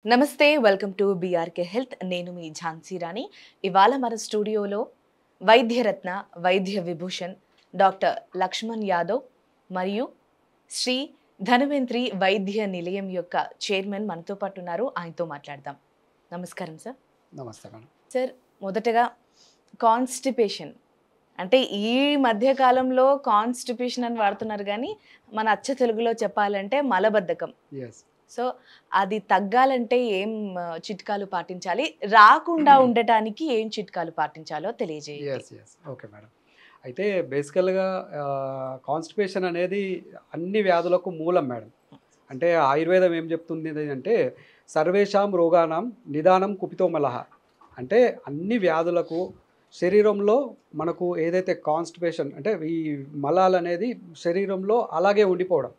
నమస్తే welcome to BRK health నేను మీ ఝాన్సీ రాణి ఇవాళ మన స్టూడియోలో వైద్యరత్న వైద్య విభూషణ్ డాక్టర్ లక్ష్మణ్ యాదవ్ మరియు శ్రీ ధన్వంతరి వైద్య నిలయం యొక్క చైర్మన్ మనతో పాటు ఉన్నారు. ఆయనతో మాట్లాడదాం. నమస్కారం సార్. నమస్తే మేడం. సార్, మొదటగా కాన్స్టిపేషన్ అంటే ఈ మధ్య కాలంలో కాన్స్టిపేషన్ అని వాడుతున్నారు, కానీ మన అచ్చ తెలుగులో చెప్పాలంటే మలబద్ధకం. సో అది తగ్గాలంటే ఏం చిట్కాలు పాటించాలి, రాకుండా ఉండటానికి ఏం చిట్కాలు పాటించాలో తెలియజేయండి. Okay madam. అయితే బేసికల్గా కాన్స్టిపేషన్ అనేది అన్ని వ్యాధులకు మూలం మేడం. అంటే ఆయుర్వేదం ఏం చెప్తుంది అంటే సర్వేషాం రోగానాం నిదానం కుపితో మలహ. అంటే అన్ని వ్యాధులకు శరీరంలో మనకు ఏదైతే కాన్స్టిపేషన్ అంటే ఈ మలాలు అనేది శరీరంలో అలాగే ఉండిపోవడం,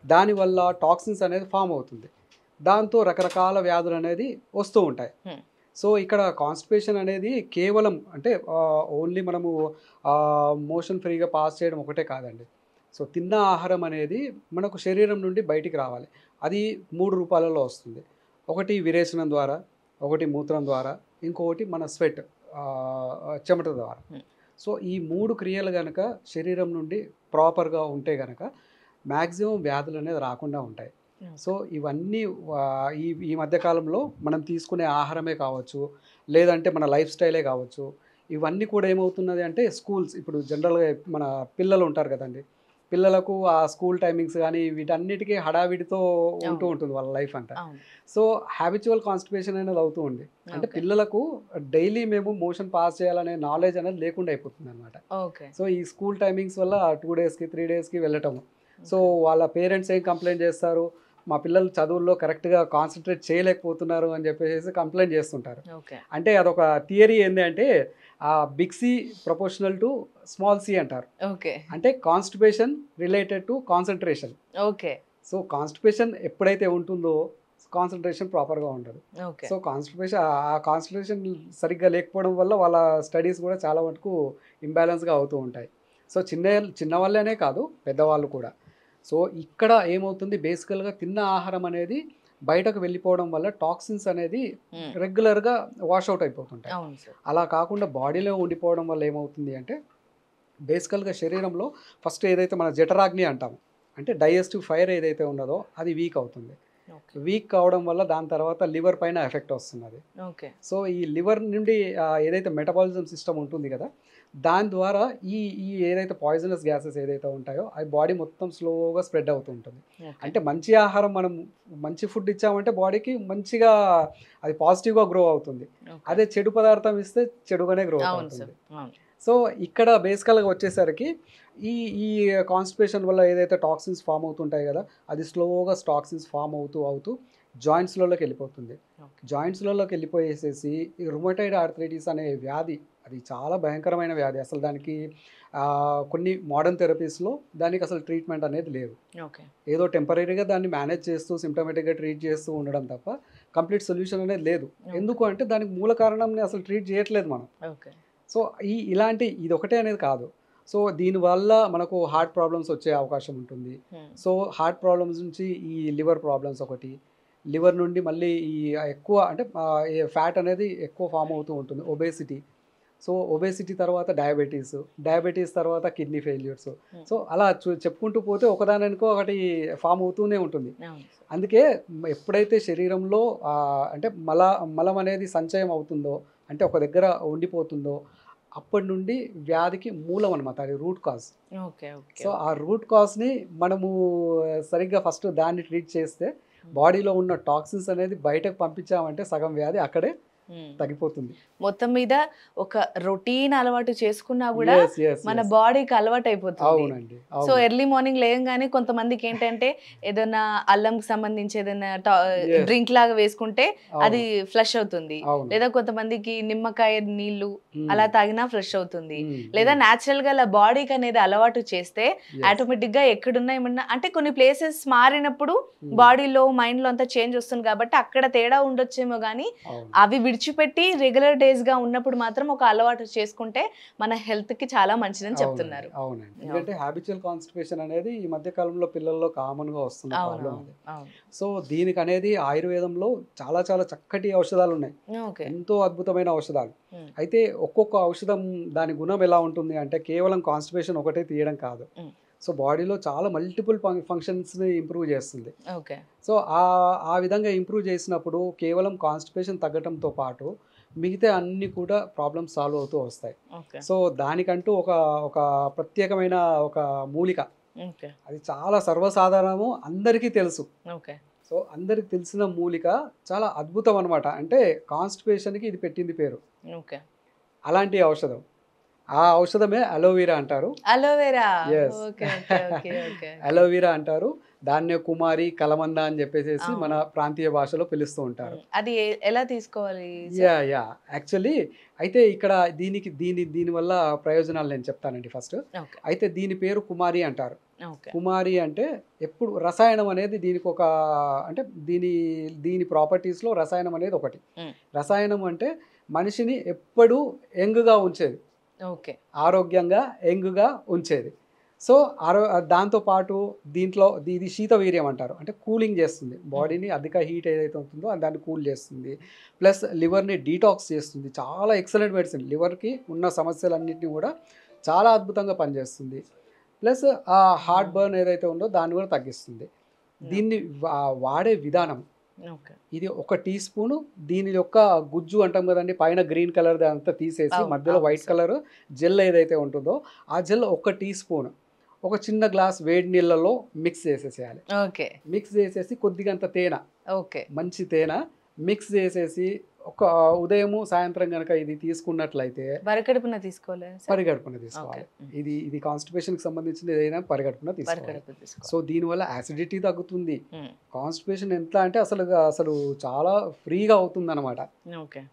దానివల్ల టాక్సిన్స్ అనేది ఫామ్ అవుతుంది. దాంతో రకరకాల వ్యాధులు అనేది వస్తూ ఉంటాయి. సో ఇక్కడ కాన్స్టిపేషన్ అనేది కేవలం అంటే ఓన్లీ మనము మోషన్ ఫ్రీగా పాస్ చేయడం ఒకటే కాదండి. సో తిన్న ఆహారం అనేది మనకు శరీరం నుండి బయటికి రావాలి. అది 3 రూపాలలో వస్తుంది. ఒకటి విరేచనం ద్వారా, ఒకటి మూత్రం ద్వారా, ఇంకొకటి మన స్వెట్ చెమట ద్వారా. సో ఈ 3 క్రియలు కనుక శరీరం నుండి ప్రాపర్గా ఉంటే కనుక మ్యాక్సిమం వ్యాధులు అనేది రాకుండా ఉంటాయి. సో ఇవన్నీ ఈ మధ్యకాలంలో మనం తీసుకునే ఆహారమే కావచ్చు, లేదంటే మన లైఫ్ స్టైలే కావచ్చు, ఇవన్నీ కూడా ఏమవుతున్నది అంటే స్కూల్స్ ఇప్పుడు జనరల్గా మన పిల్లలు ఉంటారు కదండి, పిల్లలకు ఆ స్కూల్ టైమింగ్స్ కానీ వీటన్నిటికీ హడావిడితో ఉంటూ ఉంటుంది వాళ్ళ లైఫ్ అంతా. సో హ్యాబిచువల్ కాన్స్టిపేషన్ అనేది అవుతూ ఉంది. అంటే పిల్లలకు డైలీ మేము మోషన్ పాస్ చేయాలనే నాలెడ్జ్ అనేది లేకుండా అయిపోతుంది అనమాట. సో ఈ స్కూల్ టైమింగ్స్ వల్ల 2 డేస్కి 3 డేస్కి వెళ్ళటము. సో వాళ్ళ పేరెంట్స్ ఏం కంప్లైంట్ చేస్తారు, మా పిల్లలు చదువుల్లో కరెక్ట్గా కాన్సన్ట్రేట్ చేయలేకపోతున్నారు అని చెప్పేసి కంప్లైంట్ చేస్తుంటారు. అంటే అదొక థియరీ ఏంటి అంటే big C proportional to small C అంటారు. అంటే constipation related to concentration. So constipation ఎప్పుడైతే ఉంటుందో కాన్సన్ట్రేషన్ ప్రాపర్గా ఉండదు. సో కాన్సన్ట్రేషన్ సరిగ్గా లేకపోవడం వల్ల వాళ్ళ స్టడీస్ కూడా చాలా మటుకు ఇంబ్యాలెన్స్గా అవుతూ ఉంటాయి. సో చిన్న వాళ్ళనే కాదు, పెద్దవాళ్ళు కూడా. సో ఇక్కడ ఏమవుతుంది, బేసికల్గా తిన్న ఆహారం అనేది బయటకు వెళ్ళిపోవడం వల్ల టాక్సిన్స్ అనేది రెగ్యులర్గా వాష్అవుట్ అయిపోతుంటాయి. అలా కాకుండా బాడీలో ఉండిపోవడం వల్ల ఏమవుతుంది అంటే బేసికల్గా శరీరంలో ఫస్ట్ ఏదైతే మన జఠరాగ్ని అంటాము, అంటే డైజెస్టివ్ ఫైర్ ఏదైతే ఉన్నదో అది వీక్ అవుతుంది. వీక్ కావడం వల్ల దాని తర్వాత లివర్ పైన ఎఫెక్ట్ వస్తున్నది. సో ఈ లివర్ నుండి ఏదైతే మెటబాలిజం సిస్టమ్ ఉంటుంది కదా, దాని ద్వారా ఈ ఏదైతే పాయిజనస్ గ్యాసెస్ ఏదైతే ఉంటాయో అవి బాడీ మొత్తం స్లోగా స్ప్రెడ్ అవుతూ ఉంటుంది. అంటే మంచి ఆహారం మనం మంచి ఫుడ్ ఇచ్చామంటే బాడీకి మంచిగా అది పాజిటివ్గా గ్రో అవుతుంది. అదే చెడు పదార్థం ఇస్తే చెడుగానే గ్రో అవుతుంది. సో ఇక్కడ బేసికల్గా వచ్చేసరికి ఈ కాన్స్టిపేషన్ వల్ల ఏదైతే టాక్సిన్స్ ఫామ్ అవుతుంటాయి కదా, అది స్లోగా టాక్సిన్స్ ఫామ్ అవుతూ జాయింట్స్లలోకి వెళ్ళిపోతుంది. జాయింట్స్లలోకి వెళ్ళిపోయేసేసి ఈ రుమటైడ్ ఆర్థరైటిస్ అనే వ్యాధి, అది చాలా భయంకరమైన వ్యాధి. అసలు దానికి కొన్ని మోడర్న్ థెరపీస్లో దానికి అసలు ట్రీట్మెంట్ అనేది లేదు. ఏదో టెంపరీగా దాన్ని మేనేజ్ చేస్తూ సిమ్టమేటిక్గా ట్రీట్ చేస్తూ ఉండడం తప్ప కంప్లీట్ సొల్యూషన్ అనేది లేదు. ఎందుకు అంటే దానికి మూల కారణంని అసలు ట్రీట్ చేయట్లేదు మనం. సో ఇది ఒకటే అనేది కాదు. సో దీనివల్ల మనకు హార్ట్ ప్రాబ్లమ్స్ వచ్చే అవకాశం ఉంటుంది. సో హార్ట్ ప్రాబ్లమ్స్ నుంచి ఈ లివర్ ప్రాబ్లమ్స్ ఒకటి, లివర్ నుండి మళ్ళీ ఈ ఎక్కువ అంటే ఫ్యాట్ అనేది ఎక్కువ ఫామ్ అవుతూ ఉంటుంది, ఒబేసిటీ. సో ఒబేసిటీ తర్వాత డయాబెటీస్ తర్వాత కిడ్నీ ఫెయిల్యూర్స్. సో అలా చెప్పుకుంటూ పోతే ఒకదానికో ఒకటి ఫామ్ అవుతూనే ఉంటుంది. అందుకే ఎప్పుడైతే శరీరంలో అంటే మలం అనేది సంచయం అవుతుందో, అంటే ఒక దగ్గర ఉండిపోతుందో, అప్పటి నుండి వ్యాధికి మూలం అనమాట, అది రూట్ కాజ్. సో ఆ రూట్ కాజ్ని మనము సరిగ్గా ఫస్ట్ దాన్ని ట్రీట్ చేస్తే బాడీలో ఉన్న టాక్సిన్స్ అనేది బయటకు పంపించామంటే సగం వ్యాధి అక్కడే తగ్గిపోతుంది. మొత్తం మీద ఒక రొటీన్ అలవాటు చేసుకున్నా కూడా మన బాడీకి అలవాటు అయిపోతుంది. సో ఎర్లీ మార్నింగ్ లేయంగానే కొంతమందికి ఏంటంటే ఏదైనా అల్లంకి సంబంధించి ఏదైనా డ్రింక్ లాగా వేసుకుంటే అది ఫ్లష్ అవుతుంది, లేదా కొంతమందికి నిమ్మకాయ నీళ్లు అలా తాగినా ఫ్రెష్ అవుతుంది. లేదా న్యాచురల్ గా అలా బాడీకి అనేది అలవాటు చేస్తే ఆటోమేటిక్ గా ఎక్కడున్నా ఏమన్నా అంటే కొన్ని ప్లేసెస్ మారినప్పుడు బాడీలో మైండ్ లో అంతా చేంజ్ వస్తుంది కాబట్టి అక్కడ తేడా ఉండొచ్చేమో కానీ అవి విడిచిపెట్టి రెగ్యులర్ డేస్ గా ఉన్నప్పుడు మాత్రం ఒక అలవాటు చేసుకుంటే మన హెల్త్ కి చాలా మంచిదని చెప్తున్నారు. అవునండి, ఎందుకంటే హ్యాబిచువల్ కాన్స్టిపేషన్ అనేది ఈ మధ్య కాలంలో పిల్లల్లో కామన్ గా వస్తున్న ప్రాబ్లం అది. సో దీనికి అనేది ఆయుర్వేదంలో చాలా చాలా చక్కటి ఔషధాలు ఉన్నాయి, ఎంతో అద్భుతమైన ఔషధాలు. అయితే ఒక్కొక్క ఔషధం దాని గుణం ఎలా ఉంటుంది అంటే కేవలం కాన్స్టిపేషన్ ఒకటే తీయడం కాదు. సో బాడీలో చాలా మల్టిపుల్ ఫంక్షన్స్ని ఇంప్రూవ్ చేస్తుంది. సో ఆ విధంగా ఇంప్రూవ్ చేసినప్పుడు కేవలం కాన్స్టిపేషన్ తగ్గడంతో పాటు మిగతా అన్ని కూడా ప్రాబ్లమ్స్ సాల్వ్ అవుతూ వస్తాయి. సో దానికంటూ ఒక ప్రత్యేకమైన ఒక మూలిక, అది చాలా సర్వసాధారణము, అందరికీ తెలుసు. సో అందరికి తెలిసిన మూలిక చాలా అద్భుతం అనమాట. అంటే కాన్స్టిపేషన్కి ఇది పెట్టింది పేరు. అలాంటి ఔషధం, ఆ ఔషధమే అలోవెరా అంటారు. అలోవెరా అంటారు, దాన్నే కుమారి, కలమంద అని చెప్పేసి మన ప్రాంతీయ భాషలో పిలుస్తూ ఉంటారు. అది ఎలా తీసుకోవాలి? యాక్చువల్లీ అయితే ఇక్కడ దీని వల్ల ప్రయోజనాలు నేను చెప్తానండి ఫస్ట్. అయితే దీని పేరు కుమారి అంటారు. కుమారి అంటే ఎప్పుడు రసాయనం అనేది దీనికి ఒక అంటే దీని ప్రాపర్టీస్లో రసాయనం అనేది ఒకటి. రసాయనం అంటే మనిషిని ఎప్పుడూ యంగ్గా ఉంచేది, ఆరోగ్యంగా యంగ్గా ఉంచేది. సో దాంతోపాటు దీంట్లో ఇది శీతవీర్యం అంటారు, అంటే కూలింగ్ చేస్తుంది బాడీని. అధిక హీట్ ఏదైతే ఉంటుందో దాన్ని కూల్ చేస్తుంది. ప్లస్ లివర్ని డీటాక్స్ చేస్తుంది. చాలా ఎక్సలెంట్ మెడిసిన్, లివర్కి ఉన్న సమస్యలన్నింటినీ కూడా చాలా అద్భుతంగా పనిచేస్తుంది. ప్లస్ ఆ హార్ట్ బర్న్ ఏదైతే ఉందో దాన్ని కూడా తగ్గిస్తుంది. దీన్ని వాడే విధానం, ఇది 1 టీ స్పూను దీని యొక్క గుజ్జు అంటాం కదండి, పైన గ్రీన్ కలర్ అంతా తీసేసి మధ్యలో వైట్ కలర్ జెల్ ఏదైతే ఉంటుందో ఆ జెల్ 1 టీ స్పూన్ ఒక చిన్న గ్లాస్ వేడి నీళ్ళలో మిక్స్ చేసేసేయాలి. మిక్స్ చేసేసి కొద్దిగా అంత తేనె, మంచి తేనె మిక్స్ చేసేసి ఒక ఉదయము సాయంత్రం కనుక ఇది తీసుకున్నట్లయితే పరిగడుపున తీసుకోవాలి. ఇది కాన్స్టిపేషన్కి సంబంధించిన ఏదైనా పరిగడుపున తీసుకోవాలి. సో దీనివల్ల యాసిడిటీ తగ్గుతుంది. కాన్స్టిపేషన్ ఎంత అంటే అసలు చాలా ఫ్రీగా అవుతుంది అనమాట.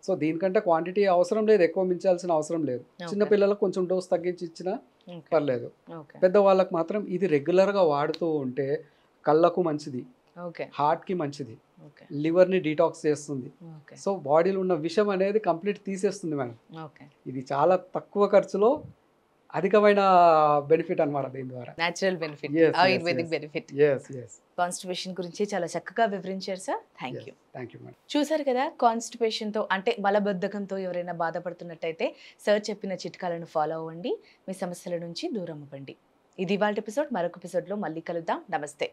సో దీనికంటే క్వాంటిటీ అవసరం లేదు, ఎక్కువ మించాల్సిన అవసరం లేదు. చిన్న పిల్లలకు కొంచెం డోస్ తగ్గించి ఇచ్చినా పర్లేదు. పెద్దవాళ్ళకి మాత్రం ఇది రెగ్యులర్గా వాడుతూ ఉంటే కళ్ళకు మంచిది, హార్ట్కి మంచిది, లివర్ని డీటాక్స్ చేస్తుంది. సో బాడీలో ఉన్న విషం అనేది కంప్లీట్ తీసేస్తుంది మేడం. ఇది చాలా తక్కువ ఖర్చులో అధికమైన బెనిఫిట్ అన్నమాట దీని ద్వారా. Natural benefit, ayurvedic benefit. Constipation గురించి చాలా చక్కగా వివరించారు సార్. Thank you madam. చూసారు కదా, కాన్స్టిపేషన్తో అంటే మలబద్ధకంతో ఎవరైనా బాధపడుతున్నట్టయితే సార్ చెప్పిన చిట్కాలను ఫాలో అవ్వండి, మీ సమస్యల నుంచి దూరం అవ్వండి. ఇది ఇవాళ ఎపిసోడ్. మరొక ఎపిసోడ్లో మళ్ళీ కలుద్దాం. నమస్తే.